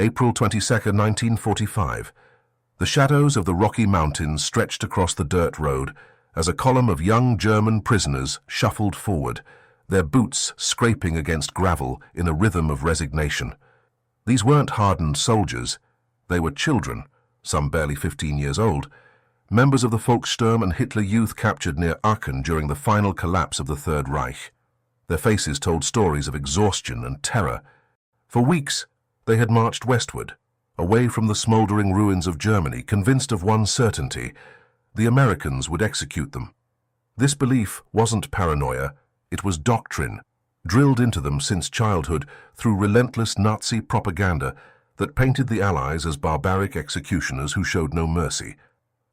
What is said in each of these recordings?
April 22, 1945. The shadows of the Rocky Mountains stretched across the dirt road as a column of young German prisoners shuffled forward, their boots scraping against gravel in a rhythm of resignation. These weren't hardened soldiers. They were children, some barely 15 years old, members of the Volkssturm and Hitler Youth captured near Aachen during the final collapse of the Third Reich. Their faces told stories of exhaustion and terror. For weeks, they had marched westward, away from the smoldering ruins of Germany, convinced of one certainty: the Americans would execute them. This belief wasn't paranoia, it was doctrine, drilled into them since childhood through relentless Nazi propaganda that painted the Allies as barbaric executioners who showed no mercy.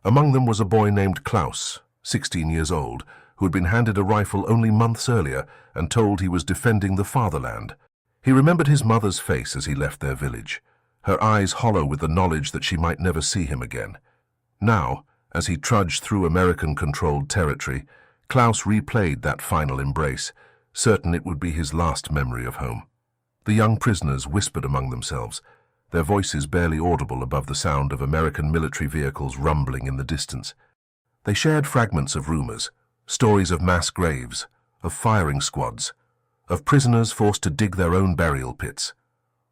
Among them was a boy named Klaus, 16 years old, who had been handed a rifle only months earlier and told he was defending the fatherland. He remembered his mother's face as he left their village, her eyes hollow with the knowledge that she might never see him again. Now, as he trudged through American-controlled territory, Klaus replayed that final embrace, certain it would be his last memory of home. The young prisoners whispered among themselves, their voices barely audible above the sound of American military vehicles rumbling in the distance. They shared fragments of rumors, stories of mass graves, of firing squads, of prisoners forced to dig their own burial pits.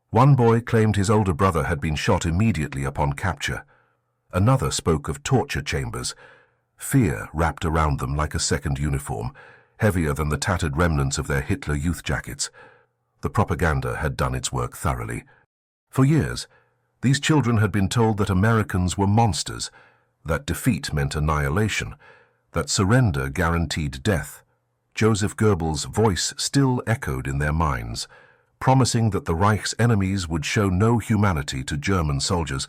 One boy claimed his older brother had been shot immediately upon capture. Another spoke of torture chambers, fear wrapped around them like a second uniform, heavier than the tattered remnants of their Hitler Youth jackets. The propaganda had done its work thoroughly. For years, these children had been told that Americans were monsters, that defeat meant annihilation, that surrender guaranteed death. Joseph Goebbels' voice still echoed in their minds, promising that the Reich's enemies would show no humanity to German soldiers.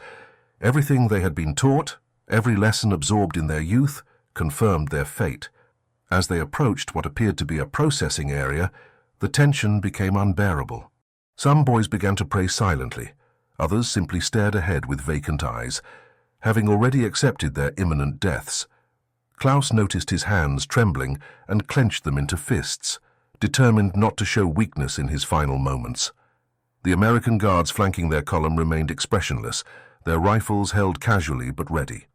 Everything they had been taught, every lesson absorbed in their youth, confirmed their fate. As they approached what appeared to be a processing area, the tension became unbearable. Some boys began to pray silently, others simply stared ahead with vacant eyes, having already accepted their imminent deaths. Klaus noticed his hands trembling and clenched them into fists, determined not to show weakness in his final moments. The American guards flanking their column remained expressionless, their rifles held casually but ready.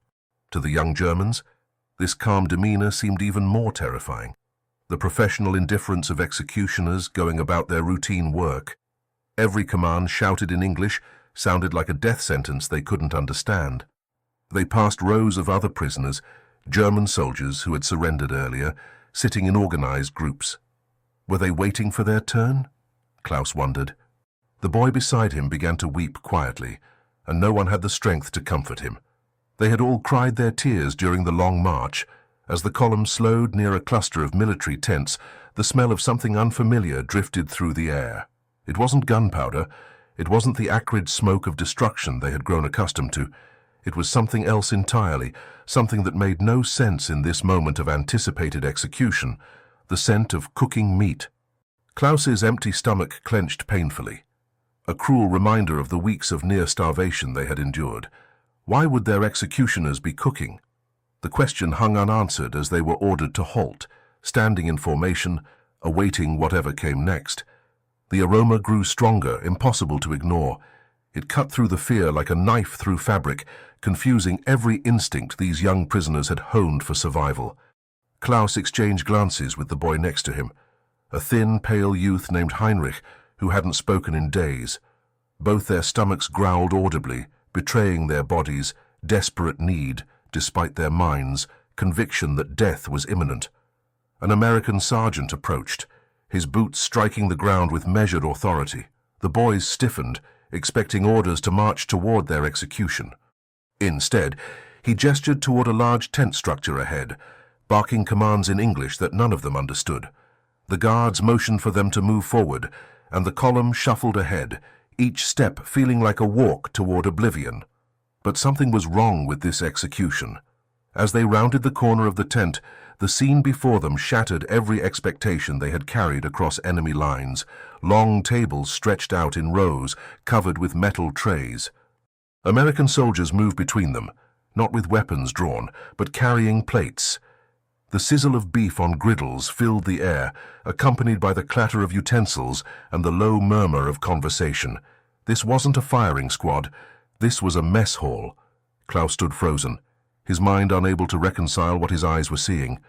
To the young Germans, this calm demeanor seemed even more terrifying. The professional indifference of executioners going about their routine work. Every command shouted in English sounded like a death sentence they couldn't understand. They passed rows of other prisoners, German soldiers who had surrendered earlier, sitting in organized groups. Were they waiting for their turn? Klaus wondered. The boy beside him began to weep quietly, and no one had the strength to comfort him. They had all cried their tears during the long march. As the column slowed near a cluster of military tents, the smell of something unfamiliar drifted through the air. It wasn't gunpowder. It wasn't the acrid smoke of destruction they had grown accustomed to. It was something else entirely, something that made no sense in this moment of anticipated execution, the scent of cooking meat. Klaus's empty stomach clenched painfully, a cruel reminder of the weeks of near starvation they had endured. Why would their executioners be cooking? The question hung unanswered as they were ordered to halt, standing in formation, awaiting whatever came next. The aroma grew stronger, impossible to ignore. It cut through the fear like a knife through fabric, confusing every instinct these young prisoners had honed for survival. Klaus exchanged glances with the boy next to him, a thin, pale youth named Heinrich, who hadn't spoken in days. Both their stomachs growled audibly, betraying their bodies' desperate need, despite their minds' conviction that death was imminent. An American sergeant approached, his boots striking the ground with measured authority. The boys stiffened, expecting orders to march toward their execution. Instead, he gestured toward a large tent structure ahead, barking commands in English that none of them understood. The guards motioned for them to move forward, and the column shuffled ahead, each step feeling like a walk toward oblivion. But something was wrong with this execution. As they rounded the corner of the tent, the scene before them shattered every expectation they had carried across enemy lines. Long tables stretched out in rows, covered with metal trays. American soldiers moved between them, not with weapons drawn, but carrying plates. The sizzle of beef on griddles filled the air, accompanied by the clatter of utensils and the low murmur of conversation. This wasn't a firing squad. This was a mess hall. Klaus stood frozen, his mind unable to reconcile what his eyes were seeing.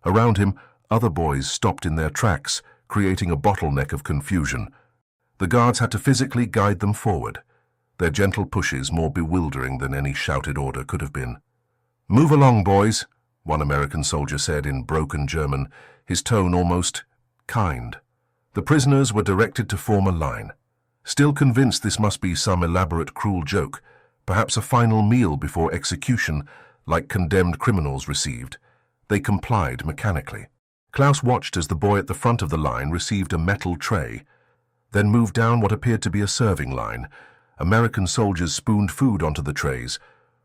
Around him, other boys stopped in their tracks, creating a bottleneck of confusion. The guards had to physically guide them forward, their gentle pushes more bewildering than any shouted order could have been. "Move along, boys," one American soldier said in broken German, his tone almost kind. The prisoners were directed to form a line. Still convinced this must be some elaborate cruel joke, perhaps a final meal before execution, like condemned criminals received, they complied mechanically. Klaus watched as the boy at the front of the line received a metal tray, then moved down what appeared to be a serving line. American soldiers spooned food onto the trays.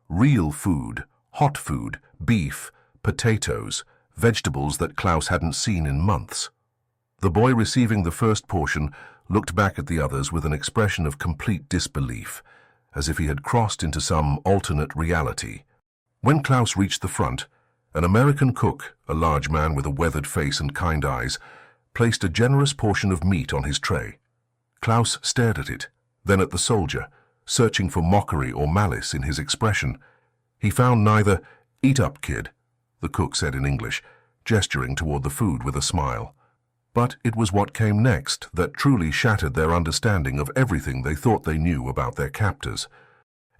Real food, hot food, beef, potatoes, vegetables that Klaus hadn't seen in months. The boy receiving the first portion looked back at the others with an expression of complete disbelief, as if he had crossed into some alternate reality. When Klaus reached the front, an American cook, a large man with a weathered face and kind eyes, placed a generous portion of meat on his tray. Klaus stared at it, then at the soldier, searching for mockery or malice in his expression. He found neither. "Eat up, kid," the cook said in English, gesturing toward the food with a smile. But it was what came next that truly shattered their understanding of everything they thought they knew about their captors.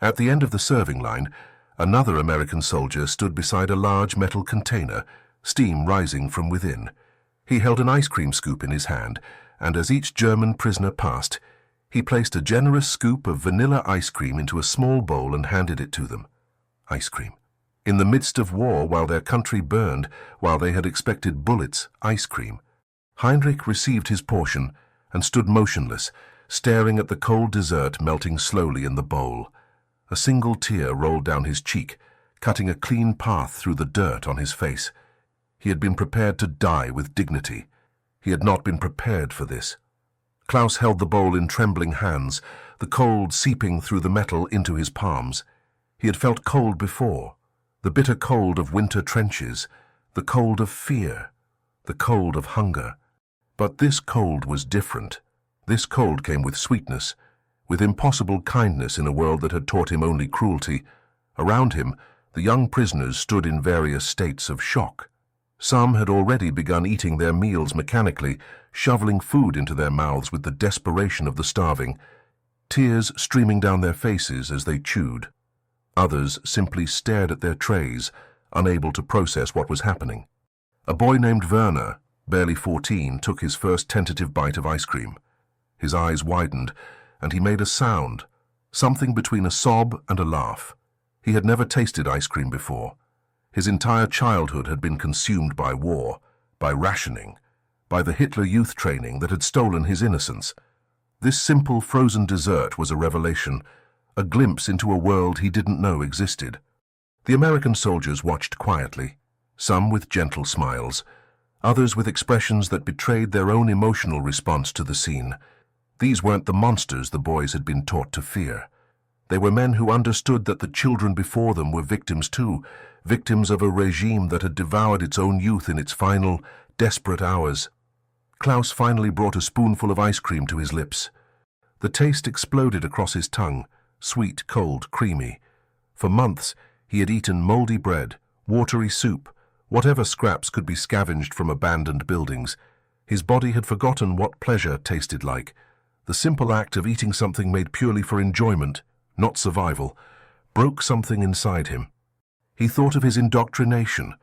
At the end of the serving line, another American soldier stood beside a large metal container, steam rising from within. He held an ice cream scoop in his hand, and as each German prisoner passed, he placed a generous scoop of vanilla ice cream into a small bowl and handed it to them. Ice cream. In the midst of war, while their country burned, while they had expected bullets, ice cream. Heinrich received his portion and stood motionless, staring at the cold dessert melting slowly in the bowl. A single tear rolled down his cheek, cutting a clean path through the dirt on his face. He had been prepared to die with dignity. He had not been prepared for this. Klaus held the bowl in trembling hands, the cold seeping through the metal into his palms. He had felt cold before, the bitter cold of winter trenches, the cold of fear, the cold of hunger. But this cold was different. This cold came with sweetness, with impossible kindness in a world that had taught him only cruelty. Around him, the young prisoners stood in various states of shock. Some had already begun eating their meals mechanically, shoveling food into their mouths with the desperation of the starving, tears streaming down their faces as they chewed. Others simply stared at their trays, unable to process what was happening. A boy named Werner, barely 14, took his first tentative bite of ice cream. His eyes widened, and he made a sound, something between a sob and a laugh. He had never tasted ice cream before. His entire childhood had been consumed by war, by rationing, by the Hitler Youth training that had stolen his innocence. This simple frozen dessert was a revelation, a glimpse into a world he didn't know existed. The American soldiers watched quietly, some with gentle smiles, others with expressions that betrayed their own emotional response to the scene. These weren't the monsters the boys had been taught to fear. They were men who understood that the children before them were victims too, victims of a regime that had devoured its own youth in its final, desperate hours. Klaus finally brought a spoonful of ice cream to his lips. The taste exploded across his tongue, sweet, cold, creamy. For months, he had eaten moldy bread, watery soup, whatever scraps could be scavenged from abandoned buildings. His body had forgotten what pleasure tasted like. The simple act of eating something made purely for enjoyment, not survival, broke something inside him. He thought of his indoctrination,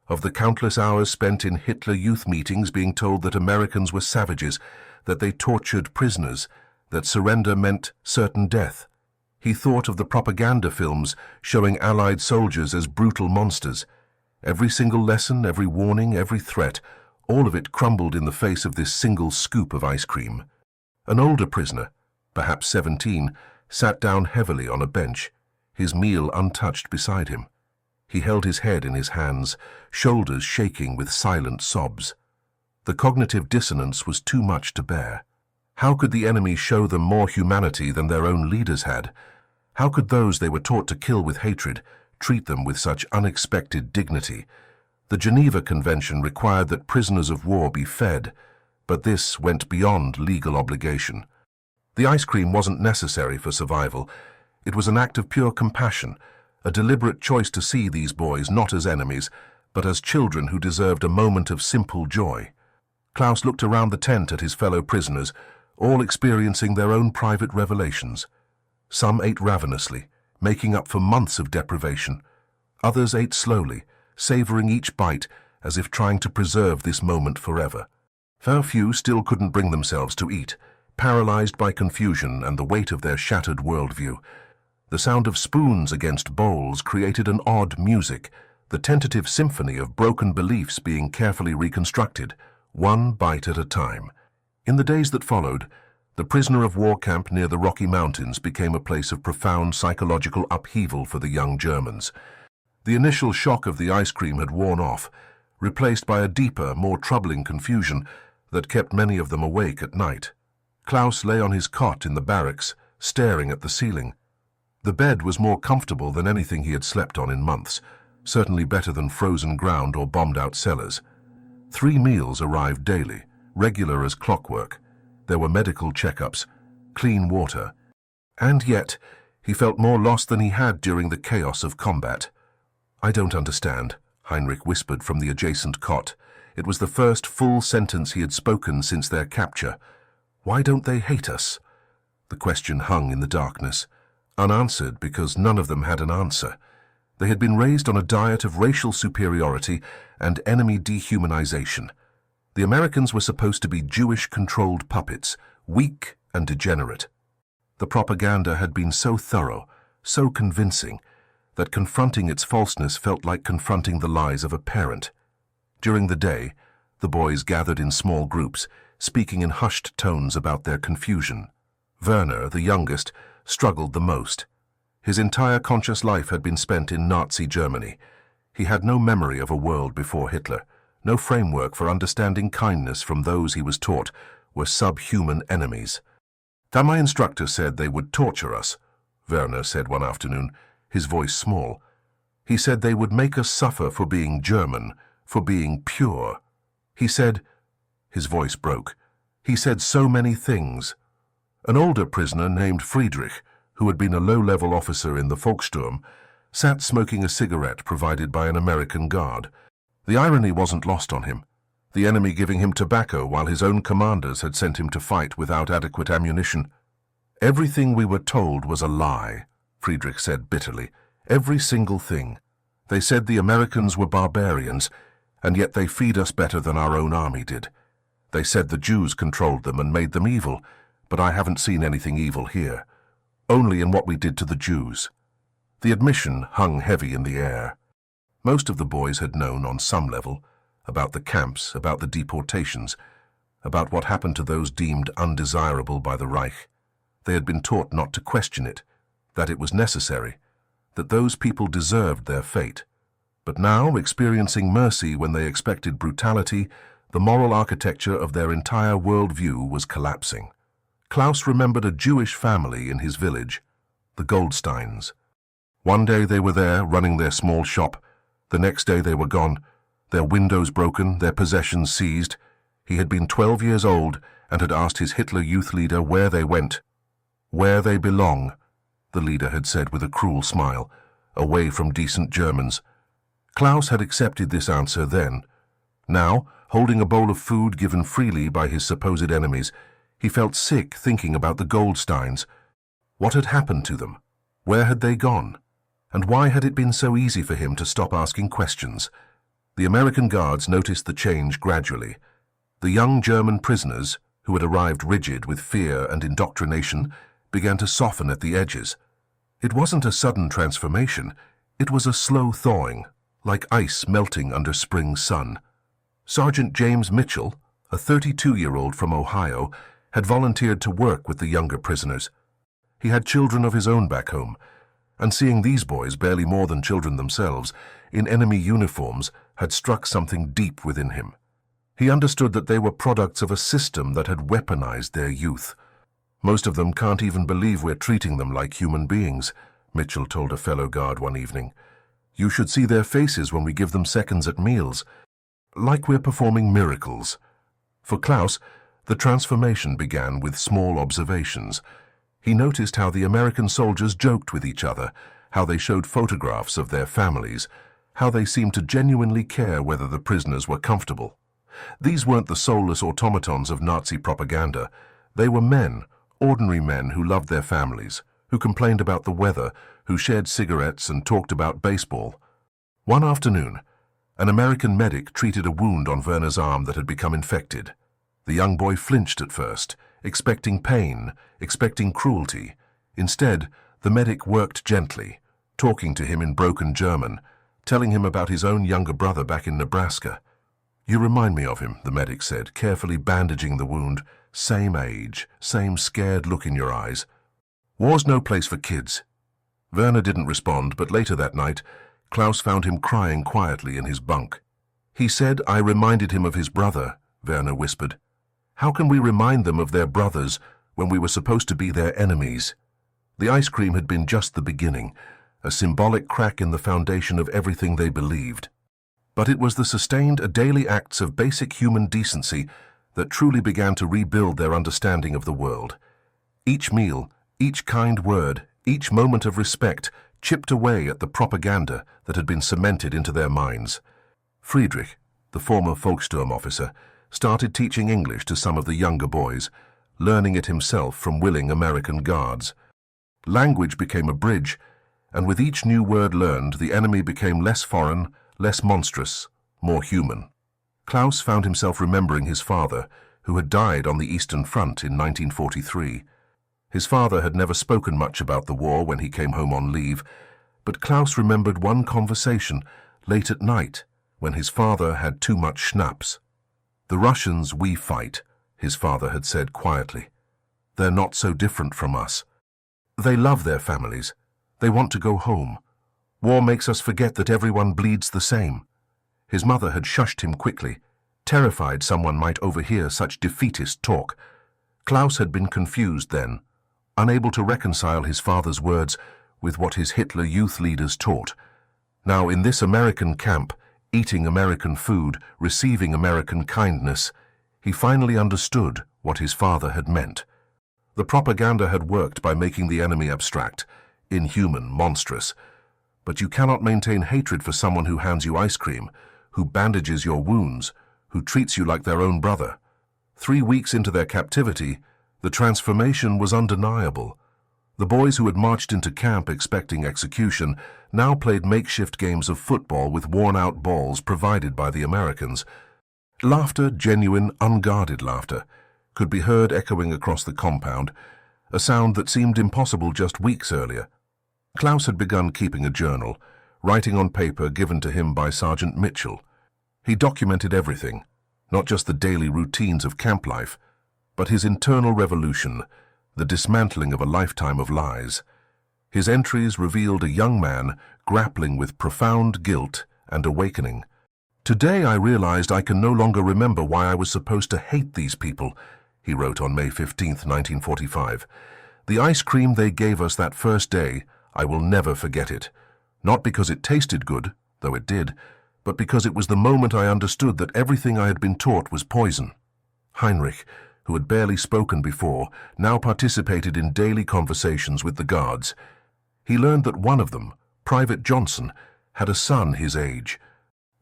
of the countless hours spent in Hitler Youth meetings being told that Americans were savages, that they tortured prisoners, that surrender meant certain death. He thought of the propaganda films showing Allied soldiers as brutal monsters. Every single lesson, every warning, every threat, all of it crumbled in the face of this single scoop of ice cream. An older prisoner, perhaps 17, sat down heavily on a bench, his meal untouched beside him. He held his head in his hands, shoulders shaking with silent sobs. The cognitive dissonance was too much to bear. How could the enemy show them more humanity than their own leaders had? How could those they were taught to kill with hatred treat them with such unexpected dignity? The Geneva Convention required that prisoners of war be fed, but this went beyond legal obligation. The ice cream wasn't necessary for survival. It was an act of pure compassion, a deliberate choice to see these boys not as enemies, but as children who deserved a moment of simple joy. Klaus looked around the tent at his fellow prisoners, all experiencing their own private revelations. Some ate ravenously, making up for months of deprivation. Others ate slowly, savoring each bite as if trying to preserve this moment forever. A few still couldn't bring themselves to eat, paralyzed by confusion and the weight of their shattered worldview. The sound of spoons against bowls created an odd music, the tentative symphony of broken beliefs being carefully reconstructed, one bite at a time. In the days that followed, the prisoner of war camp near the Rocky Mountains became a place of profound psychological upheaval for the young Germans. The initial shock of the ice cream had worn off, replaced by a deeper, more troubling confusion that kept many of them awake at night. Klaus lay on his cot in the barracks, staring at the ceiling. The bed was more comfortable than anything he had slept on in months, certainly better than frozen ground or bombed-out cellars. 3 meals arrived daily, regular as clockwork. There were medical checkups, clean water. And yet, he felt more lost than he had during the chaos of combat. "I don't understand," Heinrich whispered from the adjacent cot. It was the first full sentence he had spoken since their capture. "Why don't they hate us?" The question hung in the darkness, unanswered because none of them had an answer. They had been raised on a diet of racial superiority and enemy dehumanization. The Americans were supposed to be Jewish-controlled puppets, weak and degenerate. The propaganda had been so thorough, so convincing, that confronting its falseness felt like confronting the lies of a parent. During the day, the boys gathered in small groups, speaking in hushed tones about their confusion. Werner, the youngest, struggled the most. His entire conscious life had been spent in Nazi Germany. He had no memory of a world before Hitler, no framework for understanding kindness from those he was taught were subhuman enemies. "My instructor said they would torture us," Werner said one afternoon, his voice small. "He said they would make us suffer for being German, for being pure. He said—" His voice broke. "He said so many things." An older prisoner named Friedrich, who had been a low-level officer in the Volkssturm, sat smoking a cigarette provided by an American guard. The irony wasn't lost on him. The enemy giving him tobacco while his own commanders had sent him to fight without adequate ammunition. "Everything we were told was a lie," Friedrich said bitterly. "Every single thing. They said the Americans were barbarians, and yet they feed us better than our own army did. They said the Jews controlled them and made them evil, but I haven't seen anything evil here. Only in what we did to the Jews." The admission hung heavy in the air. Most of the boys had known on some level about the camps, about the deportations, about what happened to those deemed undesirable by the Reich. They had been taught not to question it, that it was necessary, that those people deserved their fate. But now, experiencing mercy when they expected brutality, the moral architecture of their entire worldview was collapsing. Klaus remembered a Jewish family in his village, the Goldsteins. One day they were there, running their small shop. The next day they were gone, their windows broken, their possessions seized. He had been 12 years old and had asked his Hitler Youth leader where they went. "Where they belong," the leader had said with a cruel smile, "away from decent Germans." Klaus had accepted this answer then. Now, holding a bowl of food given freely by his supposed enemies, he felt sick thinking about the Goldsteins. What had happened to them? Where had they gone? And why had it been so easy for him to stop asking questions? The American guards noticed the change gradually. The young German prisoners, who had arrived rigid with fear and indoctrination, began to soften at the edges. It wasn't a sudden transformation. It was a slow thawing, like ice melting under spring sun. Sergeant James Mitchell, a 32-year-old from Ohio, had volunteered to work with the younger prisoners. He had children of his own back home, and seeing these boys, barely more than children themselves, in enemy uniforms, had struck something deep within him. He understood that they were products of a system that had weaponized their youth. "Most of them can't even believe we're treating them like human beings," Mitchell told a fellow guard one evening. "You should see their faces when we give them seconds at meals. Like we're performing miracles." For Klaus, The transformation began with small observations. He noticed how the American soldiers joked with each other, how they showed photographs of their families, how they seemed to genuinely care whether the prisoners were comfortable. These weren't the soulless automatons of Nazi propaganda. They were men, ordinary men who loved their families, who complained about the weather, who shared cigarettes and talked about baseball. One afternoon, an American medic treated a wound on Werner's arm that had become infected. The young boy flinched at first, expecting pain, expecting cruelty. Instead, the medic worked gently, talking to him in broken German, telling him about his own younger brother back in Nebraska. "You remind me of him," the medic said, carefully bandaging the wound. "Same age, same scared look in your eyes. War's no place for kids." Werner didn't respond, but later that night, Klaus found him crying quietly in his bunk. "He said I reminded him of his brother," Werner whispered. "How can we remind them of their brothers when we were supposed to be their enemies?" The ice cream had been just the beginning, a symbolic crack in the foundation of everything they believed. But it was the sustained daily acts of basic human decency that truly began to rebuild their understanding of the world. Each meal, each kind word, each moment of respect chipped away at the propaganda that had been cemented into their minds. Friedrich, the former Volkssturm officer, started teaching English to some of the younger boys, learning it himself from willing American guards. Language became a bridge, and with each new word learned, the enemy became less foreign, less monstrous, more human. Klaus found himself remembering his father, who had died on the Eastern Front in 1943. His father had never spoken much about the war when he came home on leave, but Klaus remembered one conversation late at night when his father had too much schnapps. "The Russians we fight," his father had said quietly. "They're not so different from us. They love their families. They want to go home. War makes us forget that everyone bleeds the same." His mother had shushed him quickly, terrified someone might overhear such defeatist talk. Klaus had been confused then, unable to reconcile his father's words with what his Hitler Youth leaders taught. Now, in this American camp, eating American food, receiving American kindness, he finally understood what his father had meant. The propaganda had worked by making the enemy abstract, inhuman, monstrous. But you cannot maintain hatred for someone who hands you ice cream, who bandages your wounds, who treats you like their own brother. 3 weeks into their captivity, the transformation was undeniable. The boys who had marched into camp expecting execution now played makeshift games of football with worn-out balls provided by the Americans. Laughter, genuine, unguarded laughter, could be heard echoing across the compound, a sound that seemed impossible just weeks earlier. Klaus had begun keeping a journal, writing on paper given to him by Sergeant Mitchell. He documented everything, not just the daily routines of camp life, but his internal revolution, the dismantling of a lifetime of lies. His entries revealed a young man grappling with profound guilt and awakening. "Today I realized I can no longer remember why I was supposed to hate these people," he wrote on May 15, 1945. "The ice cream they gave us that first day, I will never forget it. Not because it tasted good, though it did, but because it was the moment I understood that everything I had been taught was poison." Heinrich, who had barely spoken before, now participated in daily conversations with the guards. He learned that one of them, Private Johnson, had a son his age.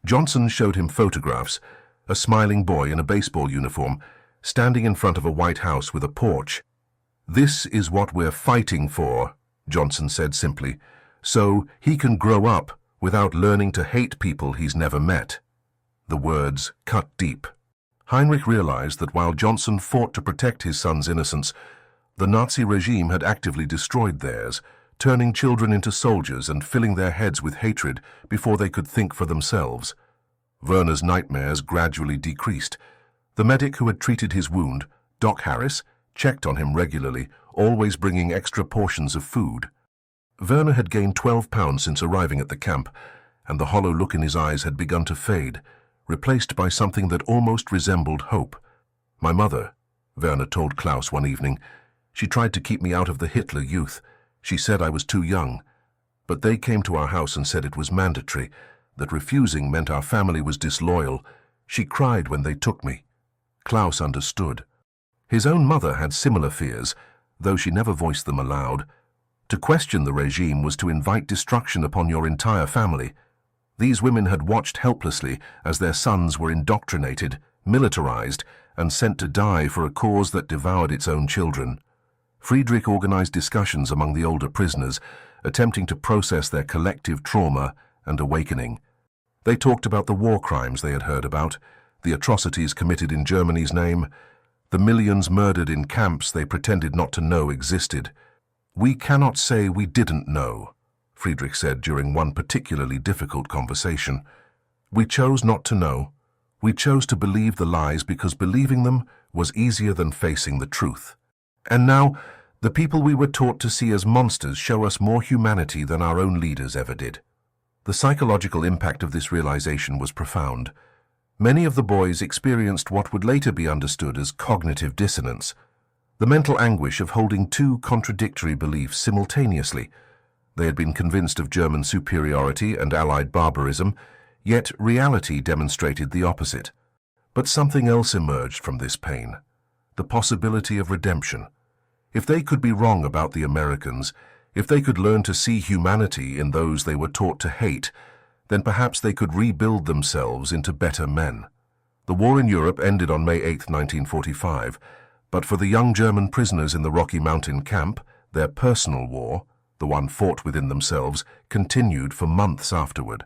Johnson showed him photographs, a smiling boy in a baseball uniform, standing in front of a White House with a porch. "This is what we're fighting for," Johnson said simply, "so he can grow up without learning to hate people he's never met." The words cut deep. Heinrich realized that while Johnson fought to protect his son's innocence, the Nazi regime had actively destroyed theirs, turning children into soldiers and filling their heads with hatred before they could think for themselves. Werner's nightmares gradually decreased. The medic who had treated his wound, Doc Harris, checked on him regularly, always bringing extra portions of food. Werner had gained 12 pounds since arriving at the camp, and the hollow look in his eyes had begun to fade, replaced by something that almost resembled hope. "My mother," Werner told Klaus one evening, "she tried to keep me out of the Hitler Youth. She said I was too young. But they came to our house and said it was mandatory, that refusing meant our family was disloyal. She cried when they took me." Klaus understood. His own mother had similar fears, though she never voiced them aloud. To question the regime was to invite destruction upon your entire family. These women had watched helplessly as their sons were indoctrinated, militarized, and sent to die for a cause that devoured its own children. Friedrich organized discussions among the older prisoners, attempting to process their collective trauma and awakening. They talked about the war crimes they had heard about, the atrocities committed in Germany's name, the millions murdered in camps they pretended not to know existed. "We cannot say we didn't know," Friedrich said during one particularly difficult conversation. "We chose not to know. We chose to believe the lies because believing them was easier than facing the truth. And now, the people we were taught to see as monsters show us more humanity than our own leaders ever did." The psychological impact of this realization was profound. Many of the boys experienced what would later be understood as cognitive dissonance, the mental anguish of holding two contradictory beliefs simultaneously. They had been convinced of German superiority and Allied barbarism, yet reality demonstrated the opposite. But something else emerged from this pain, the possibility of redemption. If they could be wrong about the Americans, if they could learn to see humanity in those they were taught to hate, then perhaps they could rebuild themselves into better men. The war in Europe ended on May 8, 1945, but for the young German prisoners in the Rocky Mountain camp, their personal war, the one fought within themselves, continued for months afterward.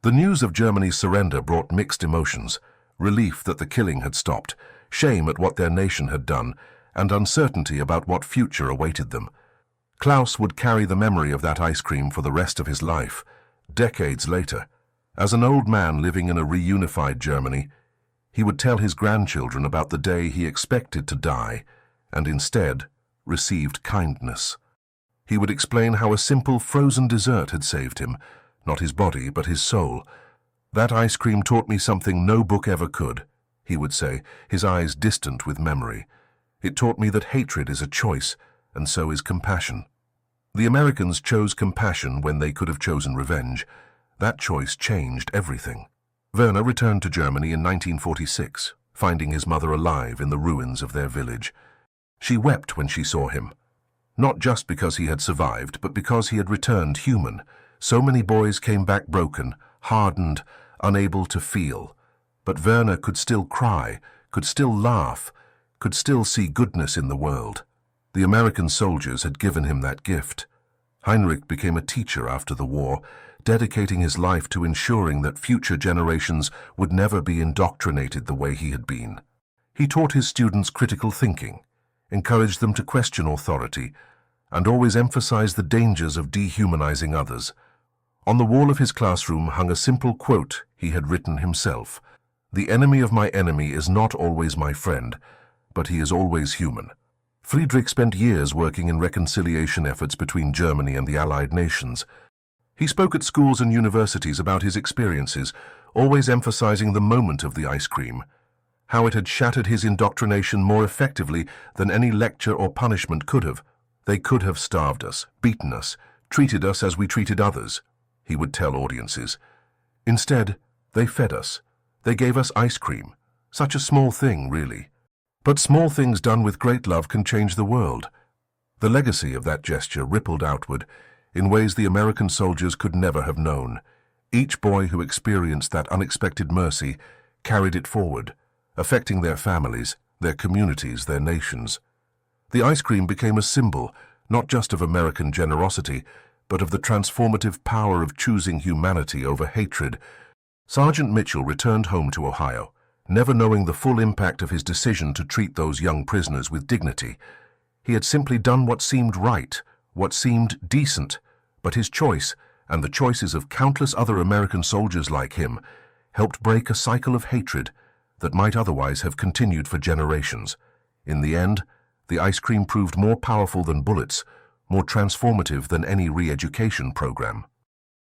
The news of Germany's surrender brought mixed emotions: relief that the killing had stopped, shame at what their nation had done, and uncertainty about what future awaited them. Klaus would carry the memory of that ice cream for the rest of his life. Decades later, as an old man living in a reunified Germany, he would tell his grandchildren about the day he expected to die and instead received kindness. He would explain how a simple frozen dessert had saved him, not his body but his soul. "That ice cream taught me something no book ever could," he would say, his eyes distant with memory. "It taught me that hatred is a choice, and so is compassion." The Americans chose compassion when they could have chosen revenge. That choice changed everything. Werner returned to Germany in 1946, finding his mother alive in the ruins of their village. She wept when she saw him, not just because he had survived, but because he had returned human. So many boys came back broken, hardened, unable to feel. But Werner could still cry, could still laugh, could still see goodness in the world. The American soldiers had given him that gift. Heinrich became a teacher after the war, dedicating his life to ensuring that future generations would never be indoctrinated the way he had been. He taught his students critical thinking, encouraged them to question authority, and always emphasized the dangers of dehumanizing others. On the wall of his classroom hung a simple quote he had written himself: "The enemy of my enemy is not always my friend, but he is always human." Friedrich spent years working in reconciliation efforts between Germany and the Allied nations. He spoke at schools and universities about his experiences, always emphasizing the moment of the ice cream, how it had shattered his indoctrination more effectively than any lecture or punishment could have. "They could have starved us, beaten us, treated us as we treated others," he would tell audiences. "Instead, they fed us. They gave us ice cream. Such a small thing, really. But small things done with great love can change the world." The legacy of that gesture rippled outward in ways the American soldiers could never have known. Each boy who experienced that unexpected mercy carried it forward, affecting their families, their communities, their nations. The ice cream became a symbol, not just of American generosity, but of the transformative power of choosing humanity over hatred. Sergeant Mitchell returned home to Ohio, never knowing the full impact of his decision to treat those young prisoners with dignity. He had simply done what seemed right, what seemed decent, but his choice, and the choices of countless other American soldiers like him, helped break a cycle of hatred that might otherwise have continued for generations. In the end, the ice cream proved more powerful than bullets, more transformative than any re-education program.